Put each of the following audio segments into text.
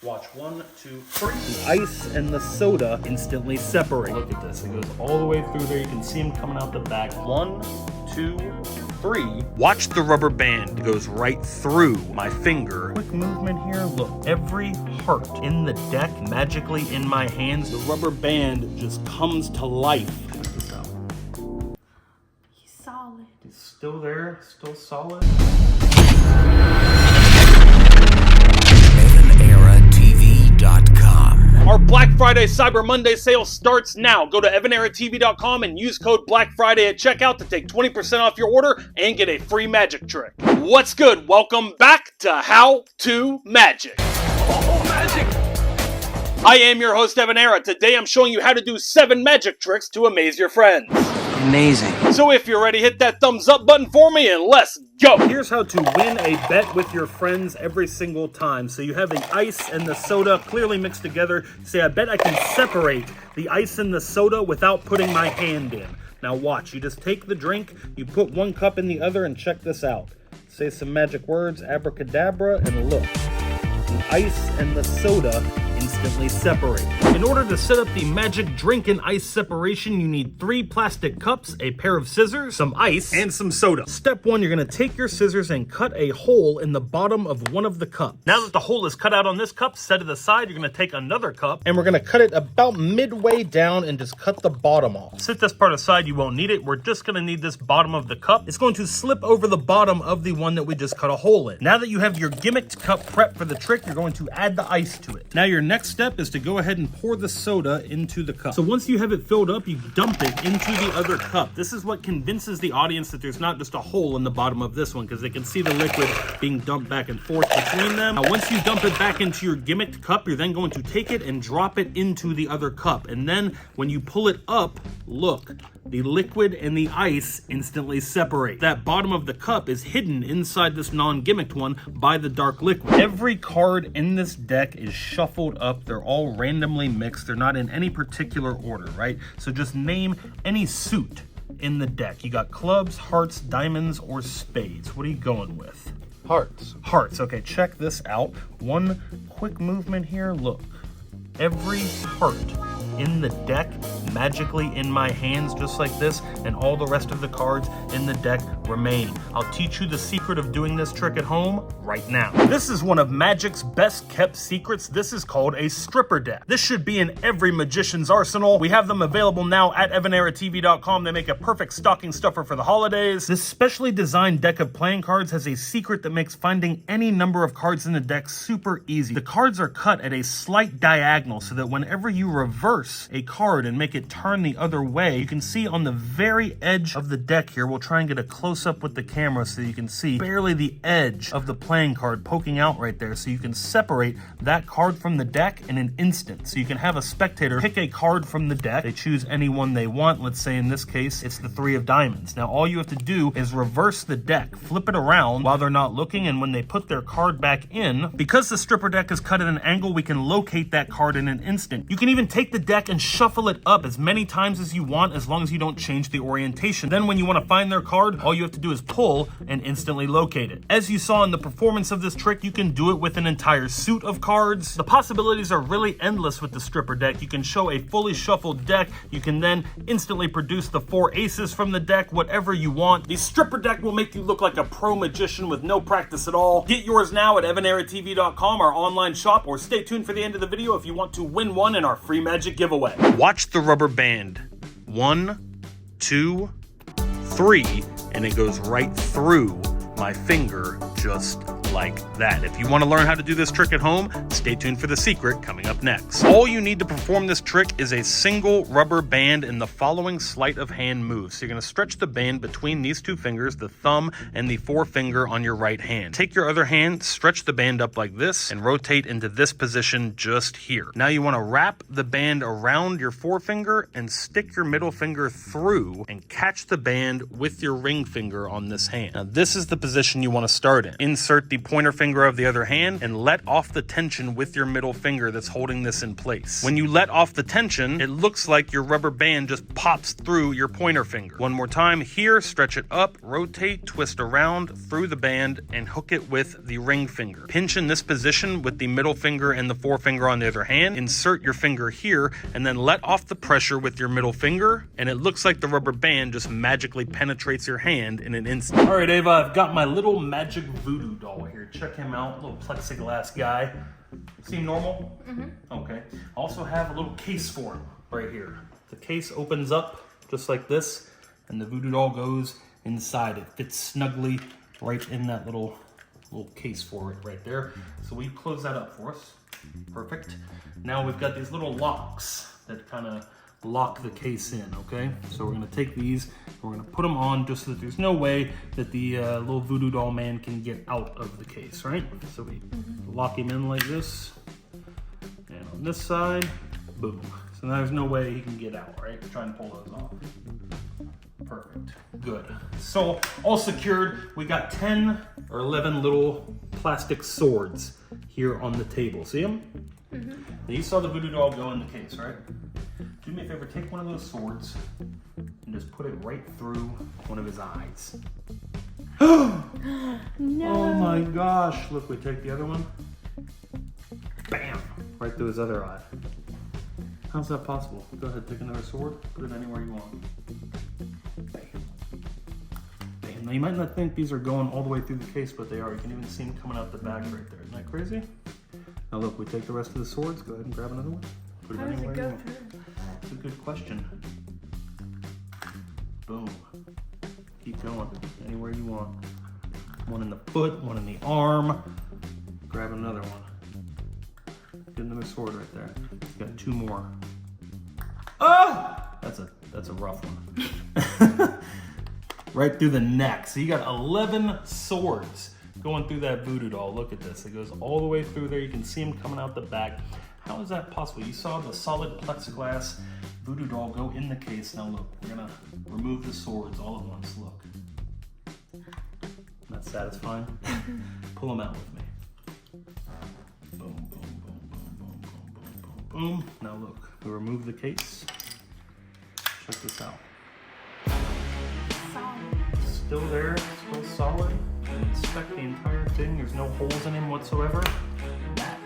Watch, 1, 2, 3. The ice and the soda instantly separate. Look at this, it goes all the way through there. You can see them coming out the back. 1, 2, 3. Watch the rubber band goes right through my finger. Quick movement here, look. Every heart in the deck magically in my hands. The rubber band just comes to life. Check this out. He's solid. He's still there, still solid. EvanEraTV.com. Our Black Friday Cyber Monday sale starts now. Go to EvanEraTV.com and use code Black Friday at checkout to take 20% off your order and get a free magic trick. What's good? Welcome back to How to Magic. Oh, magic! I am your host, EvanEra. Today I'm showing you how to do 7 magic tricks to amaze your friends. Amazing. So if you're ready, hit that thumbs up button for me and let's go. Here's how to win a bet with your friends every single time. So you have the ice and the soda clearly mixed together. Say, I bet I can separate the ice and the soda without putting my hand in. Now watch, you just take the drink, you put one cup in the other, and check this out. Say some magic words, abracadabra, and look. The ice and the soda instantly separate. In order to set up the magic drink and ice separation, you need 3 plastic cups, a pair of scissors, some ice, and some soda. Step 1, you're going to take your scissors and cut a hole in the bottom of one of the cups. Now that the hole is cut out on this cup, set it aside. You're going to take another cup, and we're going to cut it about midway down and just cut the bottom off. Set this part aside, you won't need it. We're just going to need this bottom of the cup. It's going to slip over the bottom of the one that we just cut a hole in. Now that you have your gimmicked cup prepped for the trick, you're going to add the ice to it. Now your next step is to go ahead and pour the soda into the cup. So once you have it filled up, you dump it into the other cup. This is what convinces the audience that there's not just a hole in the bottom of this one, because they can see the liquid being dumped back and forth between them. Now once you dump it back into your gimmicked cup, you're then going to take it and drop it into the other cup. And then when you pull it up, look, the liquid and the ice instantly separate. That bottom of the cup is hidden inside this non-gimmicked one by the dark liquid. Every card in this deck is shuffled up. They're all randomly mixed. They're not in any particular order, right? So just name any suit in the deck. You got clubs, hearts, diamonds, or spades. What are you going with? Hearts. Hearts. Okay, check this out. One quick movement here. Look. Every heart in the deck magically in my hands just like this, and all the rest of the cards in the deck remain. I'll teach you the secret of doing this trick at home right now. This is one of Magic's best kept secrets. This is called a stripper deck. This should be in every magician's arsenal. We have them available now at EvanEraTV.com. They make a perfect stocking stuffer for the holidays. This specially designed deck of playing cards has a secret that makes finding any number of cards in the deck super easy. The cards are cut at a slight diagonal so that whenever you reverse a card and make it turn the other way, you can see on the very edge of the deck here, we'll try and get a close-up with the camera so you can see barely the edge of the playing card poking out right there, so you can separate that card from the deck in an instant. So you can have a spectator pick a card from the deck. They choose any one they want. Let's say in this case, it's the 3 of diamonds. Now all you have to do is reverse the deck, flip it around while they're not looking, and when they put their card back in, because the stripper deck is cut at an angle, we can locate that card in an instant. You can even take the deck and shuffle it up as many times as you want, as long as you don't change the orientation. Then when you want to find their card, all you have to do is pull and instantly locate it. As you saw in the performance of this trick, you can do it with an entire suit of cards. The possibilities are really endless with the stripper deck. You can show a fully shuffled deck. You can then instantly produce the 4 aces from the deck, whatever you want. The stripper deck will make you look like a pro magician with no practice at all. Get yours now at EvanEraTV.com, our online shop, or stay tuned for the end of the video if you want to win one in our free magic giveaway. Watch the rubber band. 1, 2, 3, and it goes right through my finger just like that. If you want to learn how to do this trick at home, stay tuned for the secret coming up next. All you need to perform this trick is a single rubber band in the following sleight of hand moves. So you're going to stretch the band between these 2 fingers, the thumb and the forefinger on your right hand. Take your other hand, stretch the band up like this, and rotate into this position just here. Now you want to wrap the band around your forefinger and stick your middle finger through and catch the band with your ring finger on this hand. Now this is the position you want to start in. Insert the pointer finger of the other hand and let off the tension with your middle finger that's holding this in place. When you let off the tension, it looks like your rubber band just pops through your pointer finger. One more time here, stretch it up, rotate, twist around through the band, and hook it with the ring finger. Pinch in this position with the middle finger and the forefinger on the other hand. Insert your finger here, and then let off the pressure with your middle finger, and it looks like the rubber band just magically penetrates your hand in an instant. All right, Ava, I've got my little magic voodoo doll here. Check him out, little plexiglass guy. Seem normal? Mm-hmm. Okay. I also have a little case for him right here. The case opens up just like this, and the voodoo doll goes inside. It fits snugly right in that little case for it right there. So we close that up for us. Perfect. Now we've got these little locks that kind of lock the case in, okay? So we're gonna take these, we're gonna put them on just so that there's no way that the little voodoo doll man can get out of the case, right? So we lock him in like this, and on this side, boom. So now there's no way he can get out, right? Try and pull those off. Perfect, good. So all secured, we got 10 or 11 little plastic swords here on the table, see them? Mm-hmm. Now you saw the voodoo doll go in the case, right? Do me a favor, take one of those swords and just put it right through one of his eyes. No. Oh my gosh. Look, we take the other one. Bam! Right through his other eye. How's that possible? Go ahead, take another sword, put it anywhere you want. Bam. Bam. Now you might not think these are going all the way through the case, but they are. You can even see them coming out the back right there. Isn't that crazy? Now look, we take the rest of the swords, go ahead and grab another one. Put it How does anywhere it you go want. through? That's a good question. Boom. Keep going. Anywhere you want. One in the foot, one in the arm. Grab another one. Get another sword right there. Got 2 more. Oh! That's a rough one. Right through the neck. So you got 11 swords going through that voodoo doll. Look at this. It goes all the way through there. You can see them coming out the back. How is that possible? You saw the solid plexiglass voodoo doll go in the case. Now look, we're gonna remove the swords all at once. Look. That's satisfying. Pull them out with me. Boom, boom, boom, boom, boom, boom, boom, boom, boom. Now look, we remove the case. Check this out. Solid. Still there, still solid. Inspect the entire thing. There's no holes in him whatsoever. That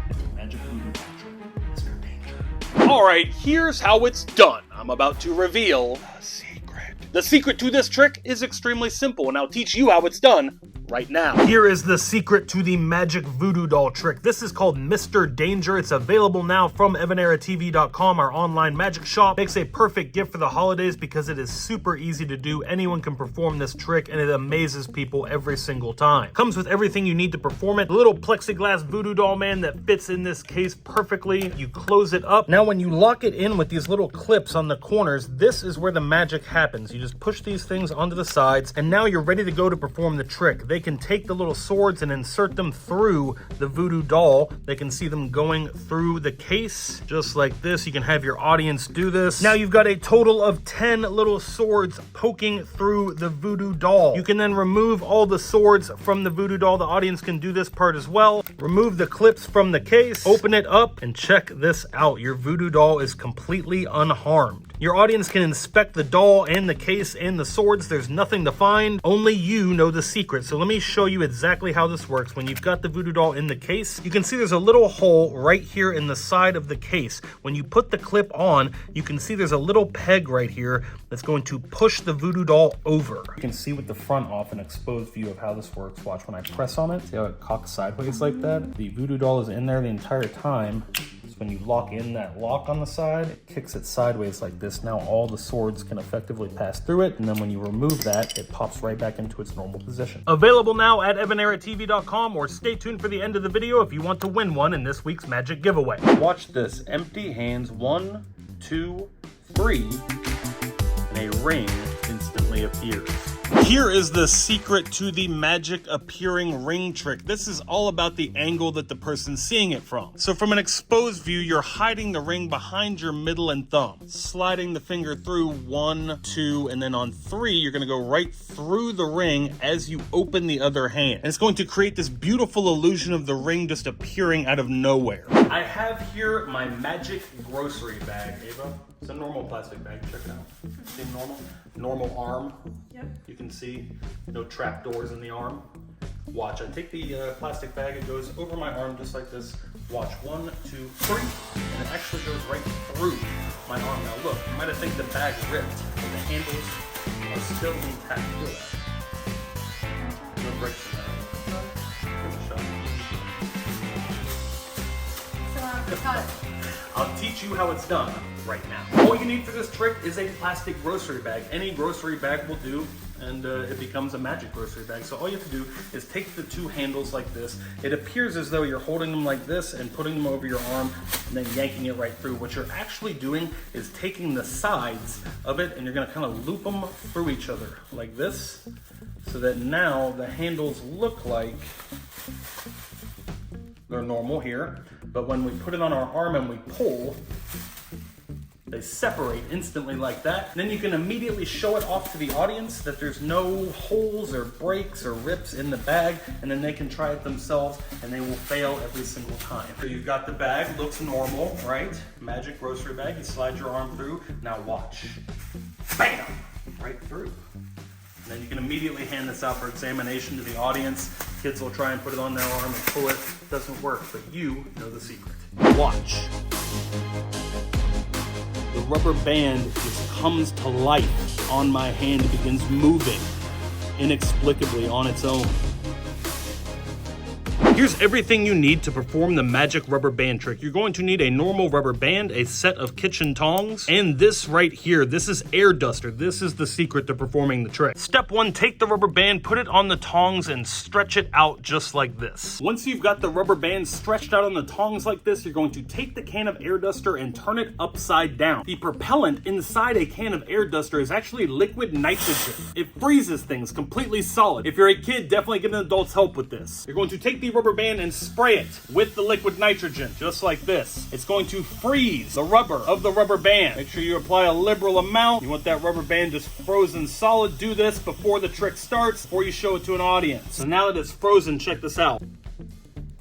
is a magic voodoo doll trick, Mr. Danger. All right, here's how it's done. I'm about to reveal the secret. The secret to this trick is extremely simple, and I'll teach you how it's done right now. Here is the secret to the magic voodoo doll trick. This is called Mr. Danger. It's available now from EvanEraTV.com, our online magic shop. Makes a perfect gift for the holidays because it is super easy to do. Anyone can perform this trick and it amazes people every single time. Comes with everything you need to perform it. A little plexiglass voodoo doll man that fits in this case perfectly. You close it up. Now when you lock it in with these little clips on the corners, this is where the magic happens. You just push these things onto the sides and now you're ready to go to perform the trick. They can take the little swords and insert them through the voodoo doll. They can see them going through the case just like this. You can have your audience do this. Now you've got a total of 10 little swords poking through the voodoo doll. You can then remove all the swords from the voodoo doll. The audience can do this part as well. Remove the clips from the case, open it up, and check this out. Your voodoo doll is completely unharmed. Your audience can inspect the doll and the case and the swords. There's nothing to find. Only you know the secret. So let me show you exactly how this works. When you've got the voodoo doll in the case, you can see there's a little hole right here in the side of the case. When you put the clip on, you can see there's a little peg right here that's going to push the voodoo doll over. You can see with the front off an exposed view of how this works. Watch when I press on it. See how it cocks sideways like that? The voodoo doll is in there the entire time. When you lock in that lock on the side, it kicks it sideways like this. Now all the swords can effectively pass through it, and then when you remove that, it pops right back into its normal position. Available now at EvanEraTV.com, or stay tuned for the end of the video if you want to win one in this week's magic giveaway. Watch this. Empty hands, 1, 2, 3, and a ring instantly appears. Here is the secret to the magic appearing ring trick. This is all about the angle that the person's seeing it from. So from an exposed view, you're hiding the ring behind your middle and thumb, sliding the finger through 1, 2, and then on 3, you're gonna go right through the ring as you open the other hand. And it's going to create this beautiful illusion of the ring just appearing out of nowhere. I have here my magic grocery bag, Ava. It's a normal plastic bag, check it out. See normal? Normal arm. Yep. You can see no trap doors in the arm. Watch, I take the plastic bag, it goes over my arm just like this. Watch, 1, 2, 3, and it actually goes right through my arm. Now look, you might have think the bag ripped, but the handles are still intact. Feel that? No breaks in there. Give it a shot. So I have to cut. I'll teach you how it's done right now. All you need for this trick is a plastic grocery bag. Any grocery bag will do, and it becomes a magic grocery bag. So all you have to do is take the 2 handles like this. It appears as though you're holding them like this and putting them over your arm and then yanking it right through. What you're actually doing is taking the sides of it and you're gonna kind of loop them through each other like this, so that now the handles look like they're normal here, but when we put it on our arm and we pull, they separate instantly like that. And then you can immediately show it off to the audience that there's no holes or breaks or rips in the bag, and then they can try it themselves and they will fail every single time. So you've got the bag, looks normal, right? Magic grocery bag, you slide your arm through, now watch. Bam! Right through. And then you can immediately hand this out for examination to the audience. Kids will try and put it on their arm and pull it. It doesn't work, but you know the secret. Watch. The rubber band just comes to life on my hand. It begins moving inexplicably on its own. Here's everything you need to perform the magic rubber band trick. You're going to need a normal rubber band, a set of kitchen tongs, and this right here. This is air duster. This is the secret to performing the trick. Step 1, take the rubber band, put it on the tongs, and stretch it out just like this. Once you've got the rubber band stretched out on the tongs like this, you're going to take the can of air duster and turn it upside down. The propellant inside a can of air duster is actually liquid nitrogen. It freezes things completely solid. If you're a kid, definitely get an adult's help with this. You're going to take the rubber band and spray it with the liquid nitrogen, just like this. It's going to freeze the rubber of the rubber band. Make sure you apply a liberal amount. You want that rubber band just frozen solid. Do this before the trick starts, before you show it to an audience. So now that it's frozen, check this out.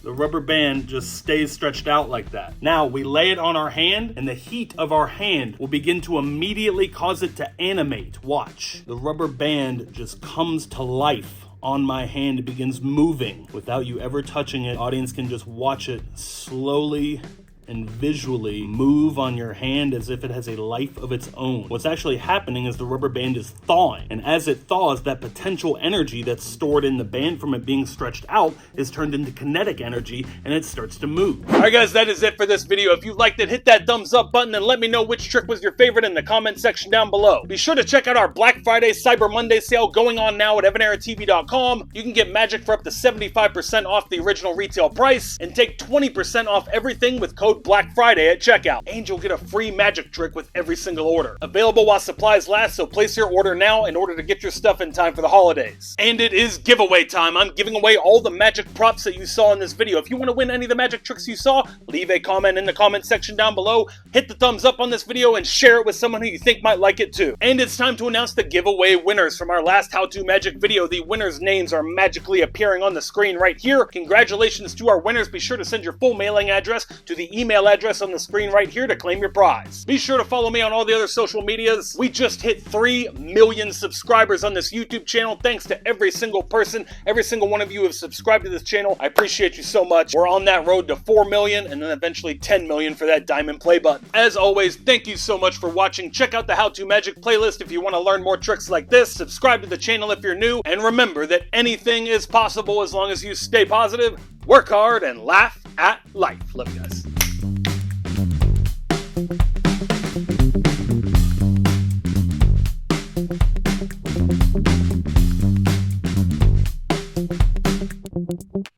The rubber band just stays stretched out like that. Now we lay it on our hand, and the heat of our hand will begin to immediately cause it to animate. Watch. The rubber band just comes to life on my hand. It begins moving without you ever touching it. Audience can just watch it slowly and visually move on your hand as if it has a life of its own. What's actually happening is the rubber band is thawing, and as it thaws, that potential energy that's stored in the band from it being stretched out is turned into kinetic energy, and it starts to move. Alright guys, that is it for this video. If you liked it, hit that thumbs up button and let me know which trick was your favorite in the comment section down below. Be sure to check out our Black Friday Cyber Monday sale going on now at EvanEraTV.com. You can get magic for up to 75% off the original retail price and take 20% off everything with code Black Friday at checkout. And you'll get a free magic trick with every single order. Available while supplies last, so place your order now in order to get your stuff in time for the holidays. And it is giveaway time. I'm giving away all the magic props that you saw in this video. If you want to win any of the magic tricks you saw, leave a comment in the comment section down below, hit the thumbs up on this video, and share it with someone who you think might like it too. And it's time to announce the giveaway winners from our last how-to magic video. The winners' names are magically appearing on the screen right here. Congratulations to our winners. Be sure to send your full mailing address to the email address on the screen right here to claim your prize. Be sure to follow me on all the other social medias. We just hit 3 million subscribers on this YouTube channel. Thanks to every single person, every single one of you who have subscribed to this channel. I appreciate you so much. We're on that road to 4 million and then eventually 10 million for that diamond play button. As always, thank you so much for watching. Check out the How To Magic playlist if you want to learn more tricks like this. Subscribe to the channel if you're new. And remember that anything is possible as long as you stay positive, work hard, and laugh at life. Love you guys.